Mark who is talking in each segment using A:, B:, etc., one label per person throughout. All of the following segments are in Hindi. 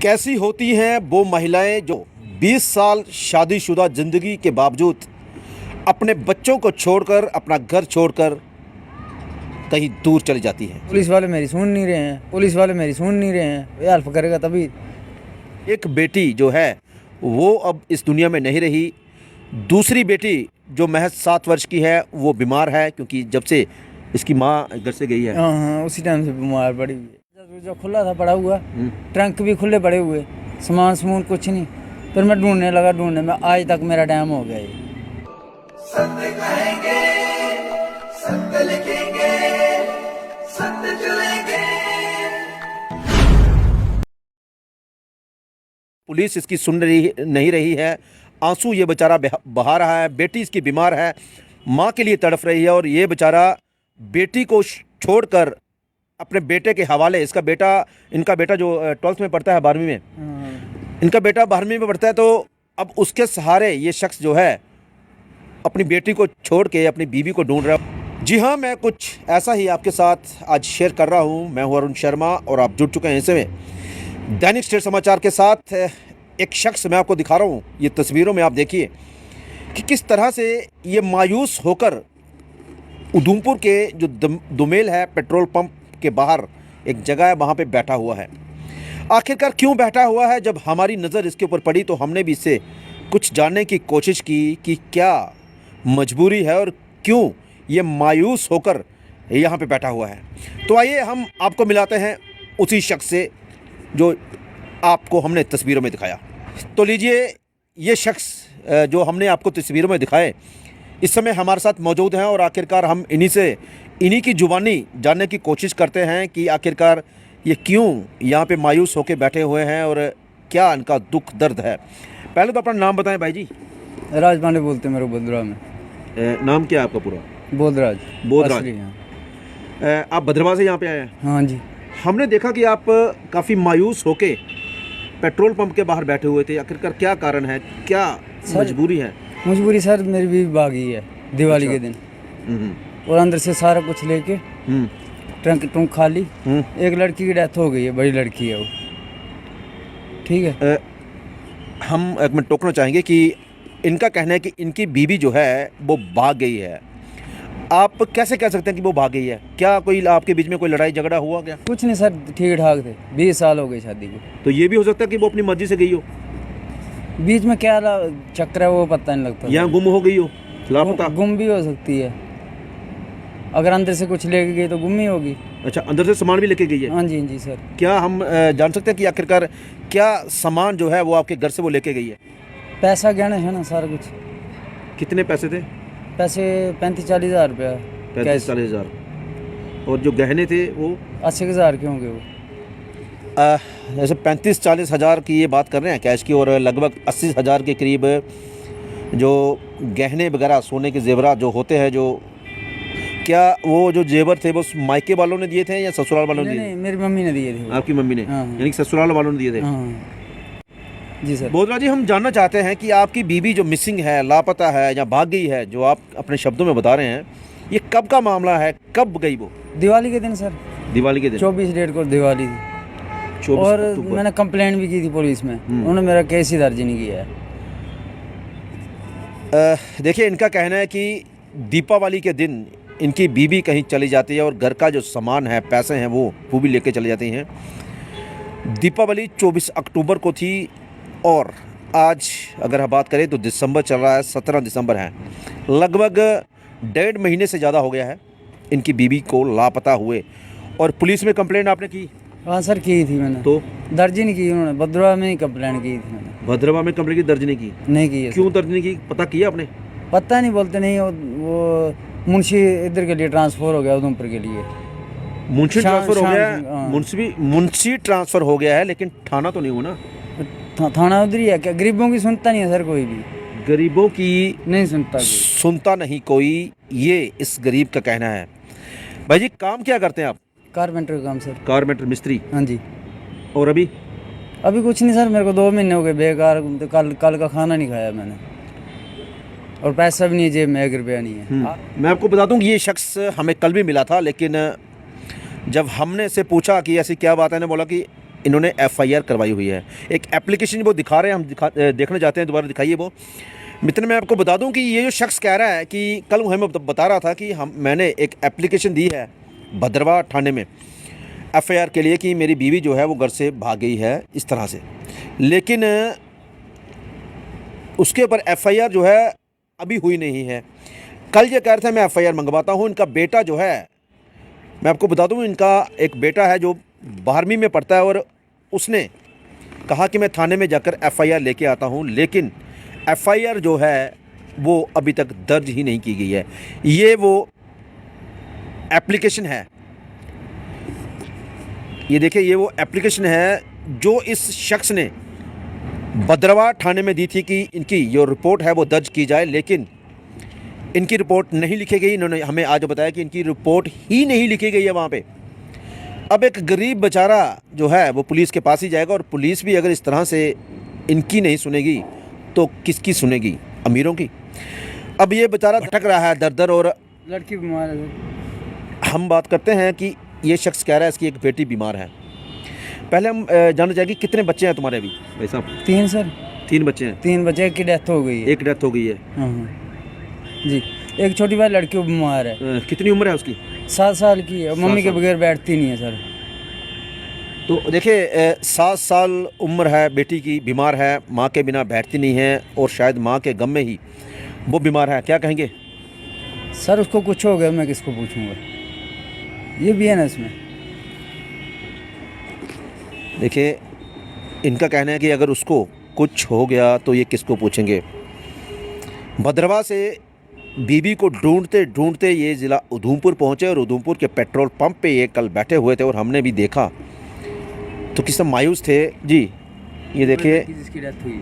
A: कैसी होती हैं वो महिलाएं जो 20 साल शादीशुदा ज़िंदगी के बावजूद अपने बच्चों को छोड़कर अपना घर छोड़कर कहीं दूर चली जाती हैं।
B: पुलिस वाले मेरी सुन नहीं रहे हैं। ये हेल्प करेगा तभी।
A: एक बेटी जो है वो अब इस दुनिया में नहीं रही। दूसरी बेटी जो महज 7 वर्ष की है वो बीमार है, क्योंकि जब से इसकी माँ घर से गई है।
B: हाँ, उसी टाइम से बीमार पड़ी हुई है। जो खुला था पड़ा हुआ, ट्रंक भी खुले पड़े हुए, सामान कुछ नहीं। फिर मैं ढूंढने में आज तक मेरा टाइम हो गया ये।
C: सत्य कहेंगे, सत्य लिखेंगे, सत्य चलेंगे।
A: पुलिस इसकी सुन रही नहीं रही है। आंसू ये बेचारा बहा रहा है। बेटी इसकी बीमार है, माँ के लिए तड़फ रही है, और ये बेचारा बेटी को छोड़कर अपने बेटे के हवाले। इनका बेटा जो 12th में पढ़ता है, 12वीं में, इनका बेटा 12वीं में पढ़ता है, तो अब उसके सहारे ये शख्स जो है अपनी बेटी को छोड़ के अपनी बीवी को ढूंढ रहा है। जी हाँ, मैं कुछ ऐसा ही आपके साथ आज शेयर कर रहा हूँ। मैं हूँ अरुण शर्मा और आप जुड़ चुके हैं ऐसे में दैनिक स्टेट समाचार के साथ। एक शख्स मैं आपको दिखा रहा हूँ, ये तस्वीरों में आप देखिए कि किस तरह से ये मायूस होकर उधमपुर के जो दुमेल है, पेट्रोल पंप के बाहर एक जगह है, वहाँ पे बैठा हुआ है। आखिरकार क्यों बैठा हुआ है? जब हमारी नज़र इसके ऊपर पड़ी तो हमने भी इससे कुछ जानने की कोशिश की कि क्या मजबूरी है और क्यों ये मायूस होकर यहाँ पे बैठा हुआ है। तो आइए हम आपको मिलाते हैं उसी शख्स से जो आपको हमने तस्वीरों में दिखाया। तो लीजिए, ये शख्स जो हमने आपको तस्वीरों में दिखाए इस समय हमारे साथ मौजूद हैं, और आखिरकार हम इन्हीं की जुबानी जानने की कोशिश करते हैं कि आखिरकार ये क्यों यहाँ पे मायूस होकर बैठे हुए हैं और क्या इनका दुख दर्द है। पहले तो अपना नाम बताएं भाई जी।
B: राज पांडे बोलते हैं मेरे को भद्रवा में।
A: नाम क्या है आपका पूरा?
B: बोधराज।
A: आप भद्रवा से यहाँ पे आए हैं?
B: हाँ जी।
A: हमने देखा कि आप काफ़ी मायूस होके पेट्रोल पंप के बाहर बैठे हुए थे। आखिरकार क्या कारण है, क्या मजबूरी है?
B: मजबूरी सर, मेरी भी भागी है दिवाली के दिन, और अंदर से सारा कुछ लेके ट्रंक खाली। एक लड़की की डेथ हो गई है, बड़ी लड़की है वो। ठीक है।
A: हम एक मिनट टोकना चाहेंगे कि इनका कहना है कि इनकी बीवी जो है वो भाग गई है। आप कैसे कह सकते हैं कि वो भाग गई है? क्या कोई आपके बीच में कोई लड़ाई झगड़ा हुआ क्या?
B: कुछ नहीं सर, ठीक ठाक थे। 20 साल हो गए शादी को।
A: तो ये भी हो सकता है कि वो अपनी मर्जी से गई हो।
B: बीच में क्या चक्कर है वो पता नहीं लगता।
A: यहाँ गुम हो गई हो, लापता?
B: गुम भी हो सकती है, अगर अंदर से कुछ लेके गई तो गुम ही होगी।
A: अच्छा, अंदर से सामान भी लेके गई है?
B: हाँ जी, हाँ जी सर।
A: क्या हम जान सकते हैं कि आखिरकार क्या सामान जो है वो आपके घर से वो लेके गई है?
B: पैसा गहना है ना, सारा कुछ।
A: कितने पैसे थे?
B: पैसे 35-40 हज़ार रुपया।
A: 35-40 हज़ार। और जो गहने थे वो
B: 80 हज़ार के होंगे वो।
A: जैसे 35-40 हज़ार की ये बात कर रहे हैं कैश की, और लगभग 80 हज़ार के करीब जो गहने वगैरह सोने के जेवरात जो होते हैं, जो क्या वो जो जेवर थे वो मायके वालों ने दिए थे या ससुराल वालों ने दिए?
B: नहीं, मेरी मम्मी ने दिए थे।
A: आपकी मम्मी ने?
B: हाँ।
A: यानी कि ससुराल वालों ने दिए थे?
B: हाँ जी सर।
A: बोधरा जी, हम जानना चाहते हैं कि आपकी बीवी जो मिसिंग है, लापता है या भाग गई है, जो आप अपने शब्दों में बता रहे हैं, ये कब का मामला है? कब गई वो?
B: दिवाली के दिन सर। दिवाली
A: के दिन
B: 24 डेट को दिवाली थी।
A: 24
B: और
A: अक्टूबर।
B: मैंने कंप्लेंट भी की थी पुलिस में, उन्होंने मेरा केस ही दर्ज नहीं किया है।
A: देखिए, इनका कहना है कि दीपावली के दिन इनकी बीवी कहीं चली जाती है और घर का जो सामान है, पैसे हैं, वो भी लेके चली जाती हैं। दीपावली 24 अक्टूबर को थी, और आज अगर हम बात करें तो दिसंबर चल रहा है, 17 दिसंबर है। लगभग 1.5 महीने से ज़्यादा हो गया है इनकी बीवी को लापता हुए। और पुलिस में कंप्लेंट आपने की?
B: हाँ सर, की थी मैंने।
A: तो
B: दर्ज ही नहीं की उन्होंने। भद्रवा में ही कंप्लेंट की थी मैंने।
A: भद्रवा में कंप्लेंट की? दर्ज नहीं की?
B: नहीं की है।
A: क्यों दर्ज नहीं की, पता किया आपने?
B: पता नहीं, बोलते नहीं। वो मुंशी इधर के लिए ट्रांसफ़र हो गया, उधमपुर के लिए।
A: मुंशी ट्रांसफ़र हो गया है?
B: हाँ।
A: मुंशी ट्रांसफ़र हो गया है, लेकिन थाना तो नहीं हुआ ना?
B: थाना उधर ही है क्या? गरीबों की सुनता नहीं है सर कोई भी।
A: गरीबों की
B: नहीं सुनता कोई।
A: सुनता नहीं कोई, ये इस गरीब का कहना है। भाई जी, काम क्या करते हैं आप?
B: कारपेंटर का काम सर।
A: कारपेंटर, मिस्त्री?
B: हाँ जी।
A: और अभी
B: कुछ नहीं सर, मेरे को 2 महीने हो गए बेकार। तो कल का खाना नहीं खाया मैंने, और पैसा भी नहीं है जेब में, 1 रुपया नहीं है।
A: मैं आपको बता दूं कि ये शख्स हमें कल भी मिला था, लेकिन जब हमने से पूछा कि ऐसी क्या बात है, ने बोला कि इन्होंने एफआईआर करवाई हुई है। एक एप्लीकेशन वो दिखा रहे हैं, हम देखना चाहते हैं, दोबारा दिखाइए वो। मित्र, मैं आपको बता दूं कि ये जो शख्स कह रहा है कि कल हमें बता रहा था कि मैंने एक एप्लीकेशन दी है भद्रवा थाने में एफआईआर के लिए कि मेरी बीवी जो है वो घर से भाग गई है इस तरह से, लेकिन उसके ऊपर एफआईआर जो है अभी हुई नहीं है। कल ये कह रहे थे मैं एफआईआर मंगवाता हूँ। इनका बेटा जो है, मैं आपको बता दूँ, इनका एक बेटा है जो 12वीं में पढ़ता है और उसने कहा कि मैं थाने में जाकर एफआईआर लेके आता हूँ, लेकिन एफआईआर जो है वो अभी तक दर्ज ही नहीं की गई है। ये वो एप्लीकेशन है, ये देखिए, ये वो एप्लीकेशन है जो इस शख्स ने भद्रवा थाने में दी थी कि इनकी जो रिपोर्ट है वो दर्ज की जाए, लेकिन इनकी रिपोर्ट नहीं लिखी गई। इन्होंने हमें आज बताया कि इनकी रिपोर्ट ही नहीं लिखी गई है वहाँ पे। अब एक गरीब बेचारा जो है वो पुलिस के पास ही जाएगा, और पुलिस भी अगर इस तरह से इनकी नहीं सुनेगी तो किसकी सुनेगी? अमीरों की। अब ये बेचारा भटक रहा है दर दर, और
B: लड़की बीमार है।
A: हम बात करते हैं कि ये शख्स कह रहा है इसकी एक बेटी बीमार है। पहले हम जानना चाहेंगे कितने बच्चे हैं तुम्हारे अभी भाई साहब?
B: 3 सर।
A: 3 बच्चे हैं।
B: 3 बच्चे की डेथ हो गई है।
A: एक डेथ हो गई है।
B: हाँ जी। एक छोटी भाई लड़की बीमार है।
A: कितनी उम्र है उसकी?
B: 7 साल की है। मम्मी
A: 7
B: के
A: साल।
B: बगैर बैठती नहीं है सर।
A: तो देखिए, 7 साल उम्र है बेटी की, बीमार है, माँ के बिना बैठती नहीं है, और शायद माँ के गम में ही वो बीमार है। क्या कहेंगे?
B: सर उसको कुछ हो गया, मैं किसको पूछूंगा? ये भी है ना इसमें।
A: देखिए, इनका कहना है कि अगर उसको कुछ हो गया तो ये किसको पूछेंगे। भद्रवा से बीबी को ढूंढते ढूंढते ये ज़िला उधमपुर पहुँचे, और उधमपुर के पेट्रोल पंप पे ये कल बैठे हुए थे, और हमने भी देखा तो किस मायूस थे जी। ये देखिए,
B: जिसकी डेथ हुई है,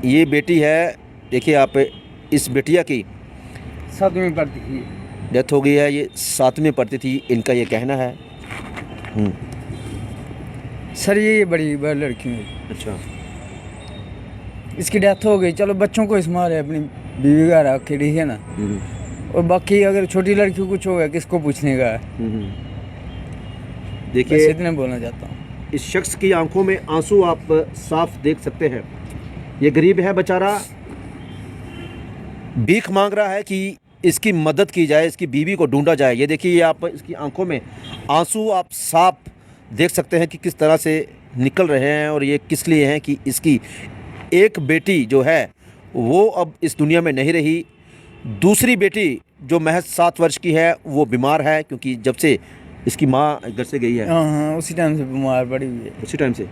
A: ये बेटी है, देखिए आप, इस बेटिया की
B: 7वीं में पढ़ती थी।
A: डेथ हो गई है। ये 7वीं में पढ़ती थी, इनका ये कहना है।
B: सर ये बड़ी लड़की है।
A: अच्छा।
B: इसकी डेथ हो गई, चलो बच्चों को इसमार है, अपनी बीवी का रखे, ठीक है ना। और बाकी अगर छोटी लड़की को कुछ हो गया किसको पूछने का है? बस
A: देखिए,
B: इतने बोलना चाहता हूँ।
A: इस शख्स की आंखों में आंसू आप साफ देख सकते हैं। ये गरीब है बेचारा, भीख मांग रहा है कि इसकी मदद की जाए, इसकी बीवी को ढूंढा जाए। ये देखिए, ये आप इसकी आंखों में आंसू आप साफ देख सकते हैं कि किस तरह से निकल रहे हैं, और ये किस लिए हैं कि इसकी एक बेटी जो है वो अब इस दुनिया में नहीं रही। दूसरी बेटी जो महज 7 वर्ष की है वो बीमार है, क्योंकि जब से इसकी माँ घर से गई है
B: हाँ, उसी टाइम से बीमार पड़ी हुई है।
A: उसी टाइम से।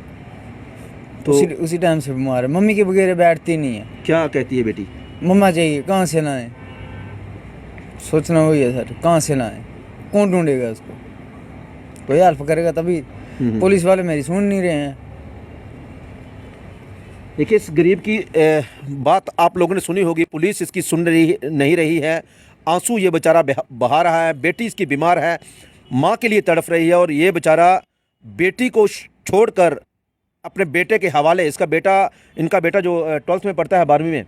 A: तो
B: उसी टाइम से बीमार है। मम्मी के बगैर बैठती नहीं है।
A: क्या कहती है बेटी?
B: मम्मा चाहिए, कहाँ से लाएं? सोचना वही है सर, कहाँ से लाएं? कौन ढूंढेगा उसको? कोई हेल्प करेगा तभी। पुलिस वाले मेरी सुन नहीं रहे हैं।
A: देखिए, इस गरीब की बात आप लोगों ने सुनी होगी। पुलिस इसकी सुन नहीं रही है। आंसू ये बेचारा बहा रहा है। बेटी इसकी बीमार है, माँ के लिए तड़फ रही है, और ये बेचारा बेटी को छोड़कर अपने बेटे के हवाले, इनका बेटा जो 12th में पढ़ता है, 12वीं में,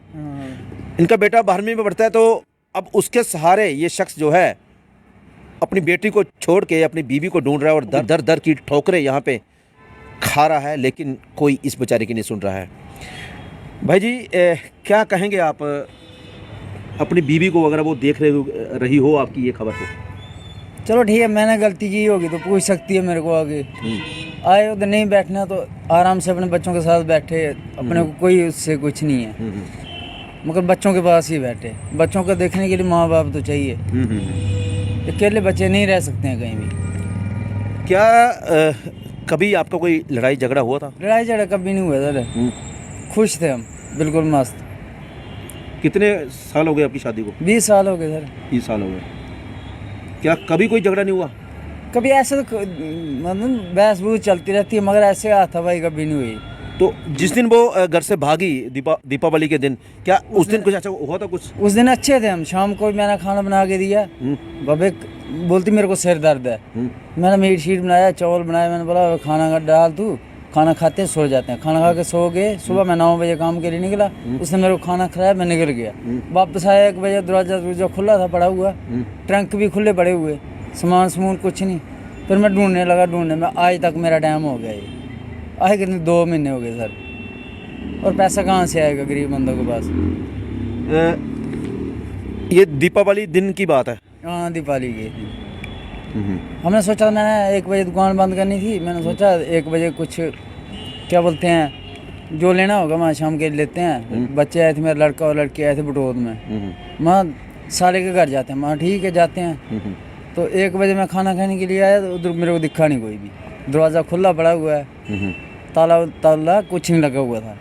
A: इनका बेटा 12वीं में पढ़ता है, तो अब उसके सहारे ये शख्स जो है अपनी बेटी को छोड़ के अपनी बीवी को ढूंढ रहा है, और दर दर की ठोकरें यहाँ पे खा रहा है, लेकिन कोई इस बेचारे की नहीं सुन रहा है। भाई जी, क्या कहेंगे आप अपनी बीवी को, अगर वो देख रही हो आपकी ये खबर को?
B: चलो ठीक है, मैंने गलती की होगी तो पूछ सकती है मेरे को आगे। आए उधर नहीं बैठना तो आराम से अपने बच्चों के साथ बैठे, अपने को कोई उससे कुछ नहीं है, मगर बच्चों के पास ही बैठे। बच्चों को देखने के लिए माँ बाप तो चाहिए। अकेले बच्चे नहीं रह सकते हैं कहीं भी।
A: क्या कभी आपका कोई लड़ाई झगड़ा हुआ था?
B: लड़ाई झगड़ा कभी नहीं हुआ सर। खुश थे हम, बिल्कुल मस्त।
A: कितने साल हो गए आपकी शादी को?
B: 20 साल हो गए सर।
A: 20 साल हो गए। क्या कभी कोई झगड़ा नहीं हुआ?
B: कभी ऐसे तो मतलब बहस बूस चलती रहती है, मगर ऐसे हाथापाई कभी नहीं हुई।
A: तो जिस दिन वो घर से भागी दीपावली के दिन, क्या उस दिन कुछ अच्छा हुआ था? कुछ
B: उस दिन अच्छे थे हम। शाम को मैंने खाना बना के दिया। बबे बोलती मेरे को सिर दर्द है। मैंने मीट शीट बनाया, चावल बनाया। मैंने बोला खाना डाल, तू खाना खाते हैं सो जाते हैं। खाना खा के सो गए। सुबह मैं 9 बजे काम के लिए निकला। उसने मेरे को खाना खिलाया, मैं निकल गया। वापस आया 1 बजे, दरवाजा खुला था, पड़ा हुआ। ट्रंक भी खुले पड़े हुए, सामान कुछ नहीं। फिर मैं ढूंढने लगा, ढूंढने में आज तक मेरा टाइम हो गया ये, आज कितने 2 महीने हो गए सर। और पैसा कहाँ से आएगा गरीब बंदों के पास।
A: ये दीपावली दिन की बात है।
B: हाँ, दिवाली के दिन हमने सोचा, मैंने 1 बजे दुकान बंद करनी थी, मैंने सोचा 1 बजे कुछ क्या बोलते हैं जो लेना होगा वहाँ शाम के लेते हैं। बच्चे आए थे, मेरा लड़का और लड़की आए थे बटोद में, वहाँ साले के घर जाते हैं, वहाँ ठीक है जाते हैं। तो 1 बजे मैं खाना खाने के लिए आया तो उधर मेरे को दिखा नहीं कोई भी, दरवाज़ा खुला पड़ा हुआ है, ताला कुछ नहीं लगा हुआ था,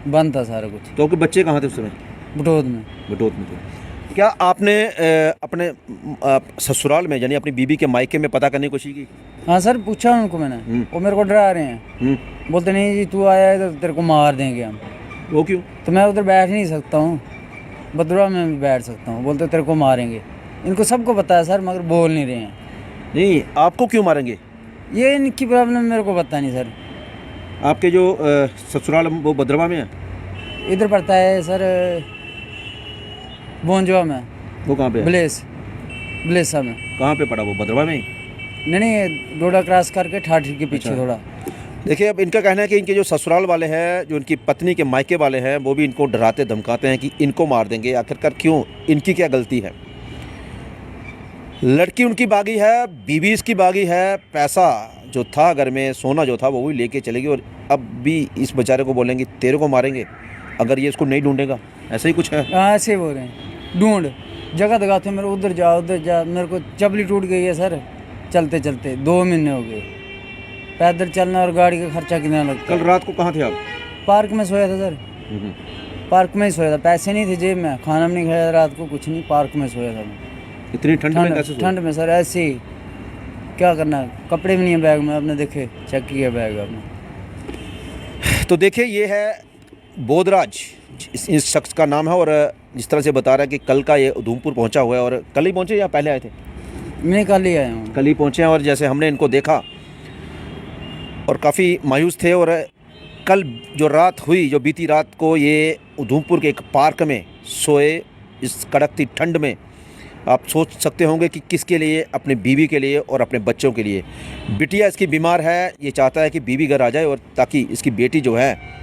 B: बंद था सारा कुछ।
A: तो आपके बच्चे कहाँ थे उस समय?
B: बटोद में।
A: बटोत में थे। क्या आपने अपने ससुराल में यानी अपनी बीबी के मायके में पता करने की कोशिश की?
B: हाँ सर, पूछा उनको मैंने, वो मेरे को डरा रहे हैं, बोलते नहीं जी तू आया है तो तेरे को मार देंगे हम।
A: वो क्यों?
B: तो मैं उधर बैठ नहीं सकता हूँ, बदुआ में भी बैठ सकता हूँ, बोलते तेरे को मारेंगे। इनको सबको पता है सर, मगर बोल नहीं रहे हैं।
A: नहीं, आपको क्यों मारेंगे?
B: ये इनकी प्रॉब्लम मेरे को पता नहीं सर।
A: आपके जो ससुराल वो भद्रवा में है?
B: इधर पड़ता है सर बोंजवा में।
A: वो कहाँ पे है?
B: ब्लेसा में।
A: कहाँ पे पड़ा वो? भद्रवा में ही?
B: नहीं, डोडा क्रॉस करके ठाठी के पीछे थोड़ा।
A: देखिए, अब इनका कहना है कि इनके जो ससुराल वाले हैं, जो इनकी पत्नी के मायके वाले हैं, वो भी इनको डराते धमकाते हैं कि इनको मार देंगे। आखिरकार क्यों? इनकी क्या गलती है? लड़की उनकी बागी है, बीवी इसकी बागी है, पैसा जो था घर में, सोना जो था वो भी लेके चलेगी, और अब भी इस बेचारे को बोलेंगे तेरे को मारेंगे अगर ये इसको नहीं ढूंढेगा। ऐसा ही कुछ है।
B: हाँ, ऐसे बोल रहे हैं, ढूंढ जगह दिखाते मेरे को, उधर जा। मेरे को चपली टूट गई है सर, चलते चलते 2 महीने हो गए। पैदल चलना और गाड़ी का खर्चा कितना लगता।
A: कल रात को कहाँ थे आप?
B: पार्क में सोया था सर, पार्क में ही सोया था, पैसे नहीं थे जेब में, खाना भी नहीं खाया रात को, कुछ नहीं, पार्क में सोया था मैं।
A: इतनी ठंड में कैसे सोए?
B: ठंड में सर ऐसे ही, क्या करना, कपड़े भी नहीं है बैग में, आपने देखे चेक किया बैग आपने।
A: तो देखिए, ये है बोधराज, इस शख्स का नाम है, और जिस तरह से बता रहा है कि कल का ये उधमपुर पहुंचा हुआ है। और कल ही पहुंचे या पहले आए थे?
B: मैं कल ही आया हूँ।
A: कल ही पहुंचे हैं, और जैसे हमने इनको देखा और काफ़ी मायूस थे। और कल जो रात हुई, जो बीती रात को ये उधमपुर के एक पार्क में सोए इस कड़कती ठंड में, आप सोच सकते होंगे कि किसके लिए, अपनी बीवी के लिए और अपने बच्चों के लिए। बिटिया इसकी बीमार है, ये चाहता है कि बीवी घर आ जाए और ताकि इसकी बेटी जो है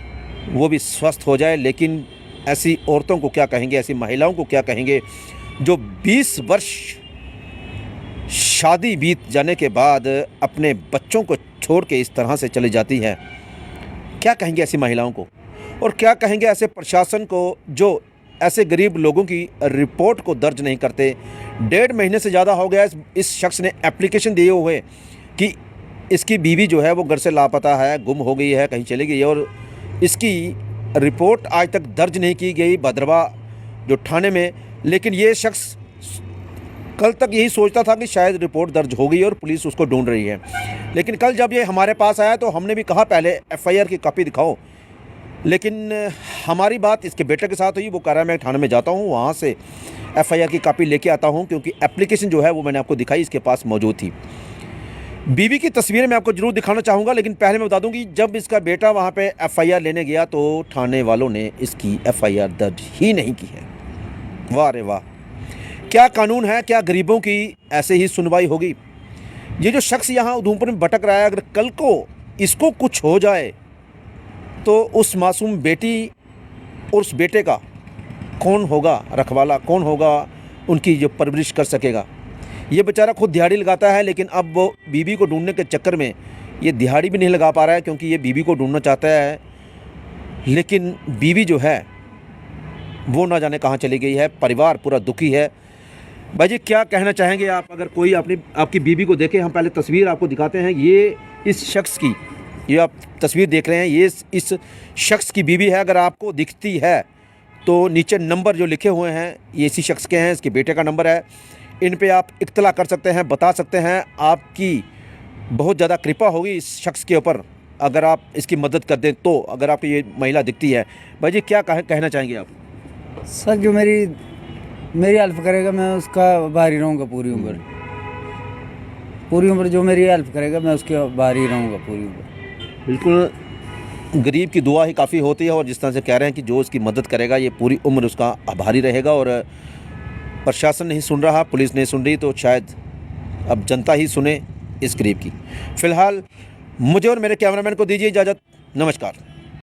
A: वो भी स्वस्थ हो जाए। लेकिन ऐसी औरतों को क्या कहेंगे, ऐसी महिलाओं को क्या कहेंगे जो 20 वर्ष शादी बीत जाने के बाद अपने बच्चों को छोड़ के इस तरह से चली जाती है। क्या कहेंगे ऐसी महिलाओं को, और क्या कहेंगे ऐसे प्रशासन को जो ऐसे गरीब लोगों की रिपोर्ट को दर्ज नहीं करते। 1.5 महीने से ज़्यादा हो गया इस शख्स ने एप्लीकेशन दिए हुए कि इसकी बीवी जो है वो घर से लापता है, गुम हो गई है, कहीं चली गई है, और इसकी रिपोर्ट आज तक दर्ज नहीं की गई भद्रवा जो थाने में। लेकिन ये शख्स कल तक यही सोचता था कि शायद रिपोर्ट दर्ज हो गई और पुलिस उसको ढूंढ रही है। लेकिन कल जब ये हमारे पास आया तो हमने भी कहा पहले FIR की कॉपी दिखाओ, लेकिन हमारी बात इसके बेटे के साथ हुई। वो कह रहा है मैं थाने में जाता हूँ, वहाँ से FIR की कॉपी लेके आता हूँ, क्योंकि एप्लीकेशन जो है वो मैंने आपको दिखाई, इसके पास मौजूद थी। बीवी की तस्वीरें मैं आपको ज़रूर दिखाना चाहूँगा, लेकिन पहले मैं बता दूँ कि जब इसका बेटा वहाँ पे FIR लेने गया तो थाने वालों ने इसकी FIR दर्ज ही नहीं की है। वाह रे वाह, क्या कानून है, क्या गरीबों की ऐसे ही सुनवाई होगी। ये जो शख्स यहाँ उधमपुर में भटक रहा है, अगर कल को इसको कुछ हो जाए तो उस मासूम बेटी और उस बेटे का कौन होगा रखवाला, कौन होगा उनकी जो परवरिश कर सकेगा। ये बेचारा खुद दिहाड़ी लगाता है, लेकिन अब वो बीवी को ढूंढने के चक्कर में ये दिहाड़ी भी नहीं लगा पा रहा है, क्योंकि ये बीवी को ढूंढना चाहता है, लेकिन बीवी जो है वो ना जाने कहाँ चली गई है। परिवार पूरा दुखी है। भाई जी, क्या कहना चाहेंगे आप? अगर कोई आपकी बीवी को देखे, हम पहले तस्वीर आपको दिखाते हैं। ये इस शख्स की, ये आप तस्वीर देख रहे हैं, ये इस शख्स की बीवी है। अगर आपको दिखती है तो नीचे नंबर जो लिखे हुए हैं ये इसी शख्स के हैं, इसके बेटे का नंबर है। इन पे आप इत्तला कर सकते हैं, बता सकते हैं। आपकी बहुत ज़्यादा कृपा होगी इस शख्स के ऊपर अगर आप इसकी मदद कर दें तो। अगर आपको ये महिला दिखती है, भाई जी क्या कहना चाहेंगे आप?
B: सर जो मेरी हेल्प करेगा मैं उसका आभारी रहूँगा पूरी उम्र। पूरी उम्र जो मेरी हेल्प करेगा मैं उसके आभारी रहूँगा पूरी उम्र।
A: बिल्कुल, गरीब की दुआ ही काफ़ी होती है, और जिस तरह से कह रहे हैं कि जो उसकी मदद करेगा ये पूरी उम्र उसका आभारी रहेगा। और प्रशासन नहीं सुन रहा, पुलिस नहीं सुन रही, तो शायद अब जनता ही सुने इस करीब की। फ़िलहाल मुझे और मेरे कैमरामैन को दीजिए इजाज़त। नमस्कार।